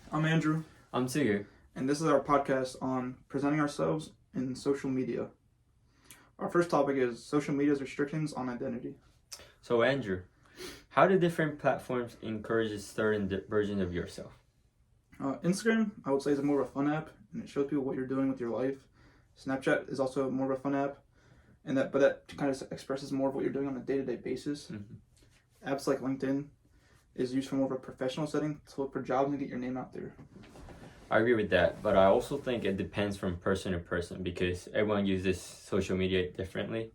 I'm Andrew, I'm Tsuyu. and this is our podcast on presenting ourselves in social media. Our first topic is social media's restrictions on identity. So, Andrew, how do different platforms encourage a certain version of yourself? Instagram, I would say, is more of a fun app, and it shows people what you're doing with your life. Snapchat is also more of a fun app, but that kind of expresses more of what you're doing on a day-to-day basis. Apps like LinkedIn is used for more of a professional setting to look for jobs and get your name out there. I agree with that, but I also think it depends from person to person because everyone uses social media differently.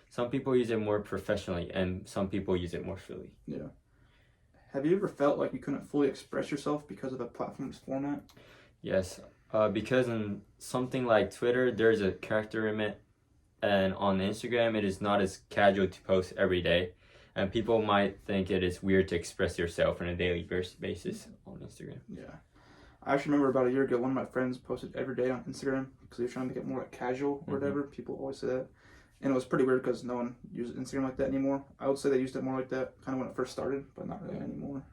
Some people use it more professionally, and some people use it more freely. Yeah. Have you ever felt like you couldn't fully express yourself because of a platform's format? Yes, because in something like Twitter, there's a character limit, and on Instagram, it is not as casual to post every day. And people might think it is weird to express yourself on a daily basis on Instagram. Yeah. I actually remember about a year ago, one of my friends posted every day on Instagram because he was trying to make it more like casual or whatever. People always say that. And it was pretty weird because no one uses Instagram like that anymore. I would say they used it more like that kind of when it first started, but not really anymore.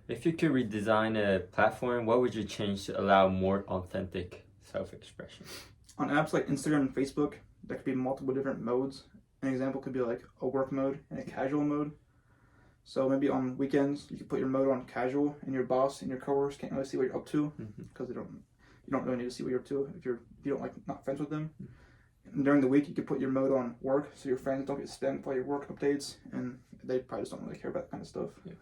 If you could redesign a platform, what would you change to allow more authentic self-expression? On apps like Instagram and Facebook, there could be multiple different modes. An example could be like a work mode and a casual mode. So maybe on weekends, you could put your mode on casual, and your boss and your coworkers can't really see what you're up to because you don't really need to see what you're up to if you don't like not friends with them. And during the week, you could put your mode on work so your friends don't get spammed by your work updates, and they probably just don't really care about that kind of stuff. Yeah.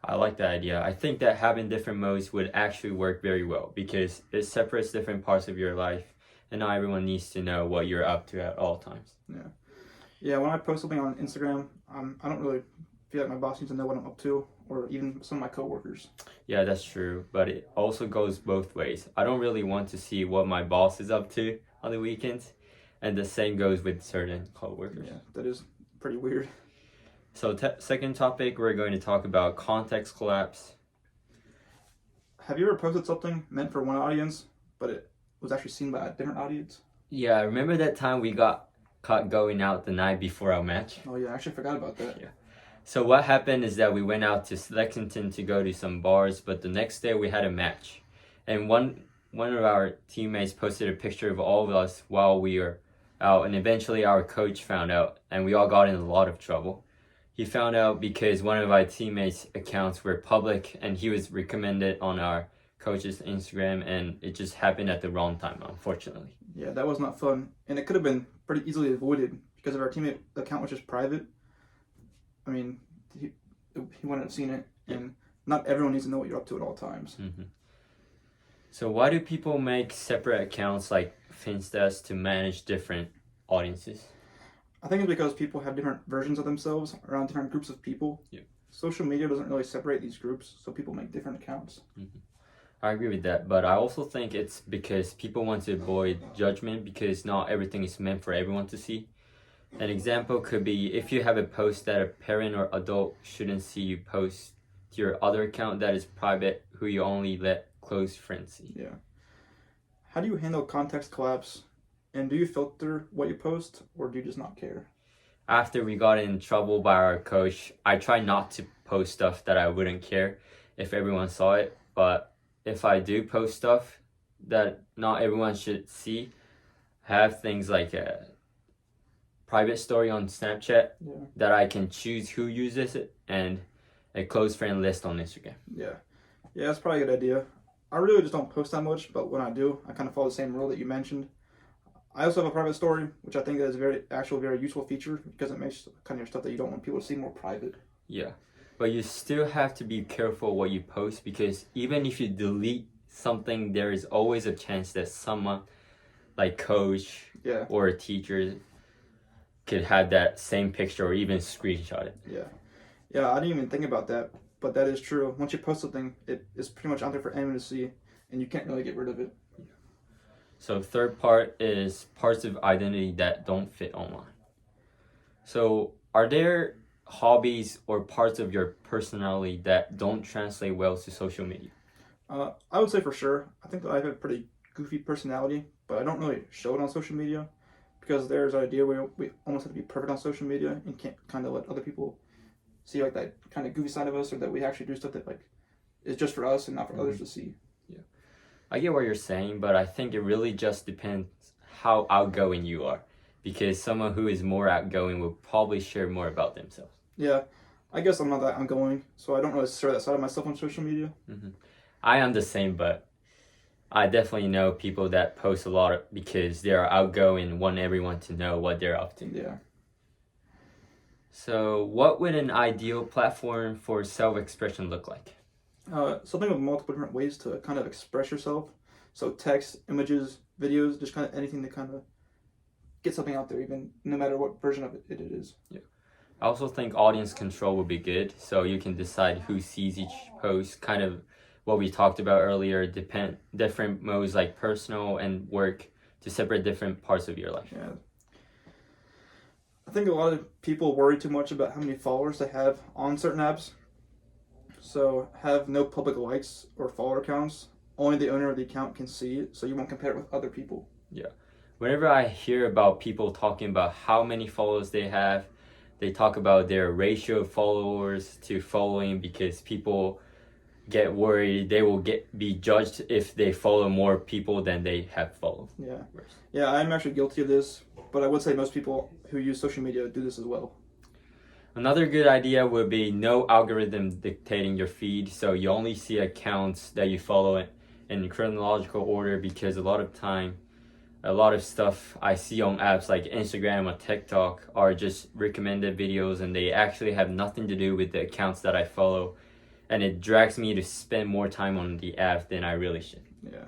I like that idea. I think that having different modes would actually work very well because it separates different parts of your life, and not everyone needs to know what you're up to at all times. Yeah. When I post something on Instagram, I don't really feel like my boss needs to know what I'm up to, or even some of my coworkers. Yeah, that's true, but it also goes both ways. I don't really want to see what my boss is up to on the weekends, and the same goes with certain coworkers. Yeah, that is pretty weird. So, second topic, we're going to talk about context collapse. Have you ever posted something meant for one audience, but it was actually seen by a different audience? Yeah, I remember that time we got caught going out the night before our match. Oh yeah, I actually forgot about that. Yeah. So what happened is that we went out to Lexington to go to some bars, but the next day we had a match. And one of our teammates posted a picture of all of us while we were out, and eventually our coach found out, and we all got in a lot of trouble. He found out because one of our teammates' accounts were public, and he was recommended on our coach's Instagram, and it just happened at the wrong time, unfortunately. Yeah, that was not fun, and it could have been pretty easily avoided because if our teammate account was just private. I mean, he wouldn't have seen it, and not everyone needs to know what you're up to at all times. So why do people make separate accounts like Finstas to manage different audiences? I think it's because people have different versions of themselves around different groups of people. Yeah. Social media doesn't really separate these groups, so people make different accounts. I agree with that, but I also think it's because people want to avoid judgment because not everything is meant for everyone to see. An example could be if you have a post that a parent or adult shouldn't see, you post to your other account that is private who you only let close friends see. Yeah. How do you handle context collapse? And do you filter what you post, or do you just not care? After we got in trouble by our coach, I try not to post stuff that I wouldn't care if everyone saw it. But if I do post stuff that not everyone should see, have things like a private story on Snapchat that I can choose who uses it, and a close friend list on Instagram. Yeah, that's probably a good idea. I really just don't post that much, but when I do, I kind of follow the same rule that you mentioned. I also have a private story, which I think is a very useful feature because it makes kind of your stuff that you don't want people to see more private. Yeah, but you still have to be careful what you post because even if you delete something, there is always a chance that someone like coach or a teacher could have that same picture or even screenshot it. Yeah, I didn't even think about that, but that is true. Once you post something, it is pretty much out there for anyone to see, and you can't really get rid of it. So third part is parts of identity that don't fit online. So are there hobbies or parts of your personality that don't translate well to social media? I would say for sure. I think that I have a pretty goofy personality, but I don't really show it on social media because there's an idea where we almost have to be perfect on social media and can't kind of let other people see like that kind of goofy side of us, or that we actually do stuff that like is just for us and not for others to see. I get what you're saying, but I think it really just depends how outgoing you are. Because someone who is more outgoing will probably share more about themselves. Yeah, I guess I'm not that outgoing, so I don't really share that side of myself on social media. I am the same, but I definitely know people that post a lot because they are outgoing and want everyone to know what they're up to. Yeah. So, what would an ideal platform for self-expression look like? Something with multiple different ways to kind of express yourself. So text, images, videos, just kind of anything to kind of get something out there, even no matter what version of it is. Yeah. I also think audience control would be good, so you can decide who sees each post, kind of what we talked about earlier, different modes like personal and work to separate different parts of your life. Yeah. I think a lot of people worry too much about how many followers they have on certain apps. So have no public likes or follower counts. Only the owner of the account can see it, so you won't compare it with other people. Yeah. Whenever I hear about people talking about how many followers they have, they talk about their ratio of followers to following because people get worried they will be judged if they follow more people than they have followed. Yeah, I'm actually guilty of this, but I would say most people who use social media do this as well. Another good idea would be no algorithm dictating your feed, so you only see accounts that you follow in chronological order, because a lot of stuff I see on apps like Instagram or TikTok are just recommended videos, and they actually have nothing to do with the accounts that I follow, and it drags me to spend more time on the app than I really should. Yeah,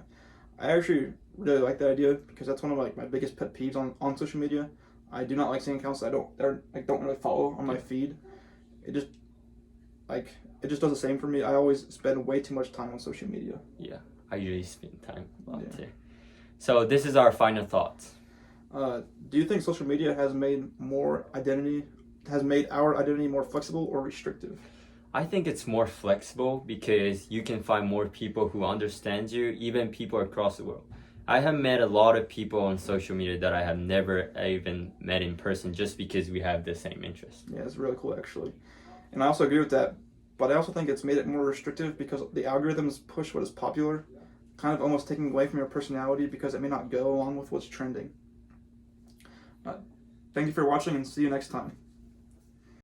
I actually really like that idea because that's one of my biggest pet peeves on social media. I do not like seeing accounts that I don't really follow on my feed. It just does the same for me. I always spend way too much time on social media. Yeah, I usually spend time a lot too. Yeah. So this is our final thoughts. Do you think social media has made our identity more flexible or restrictive? I think it's more flexible because you can find more people who understand you, even people across the world. I have met a lot of people on social media that I have never even met in person just because we have the same interests. Yeah, it's really cool actually. And I also agree with that, but I also think it's made it more restrictive because the algorithms push what is popular, kind of almost taking away from your personality because it may not go along with what's trending. Thank you for watching and see you next time.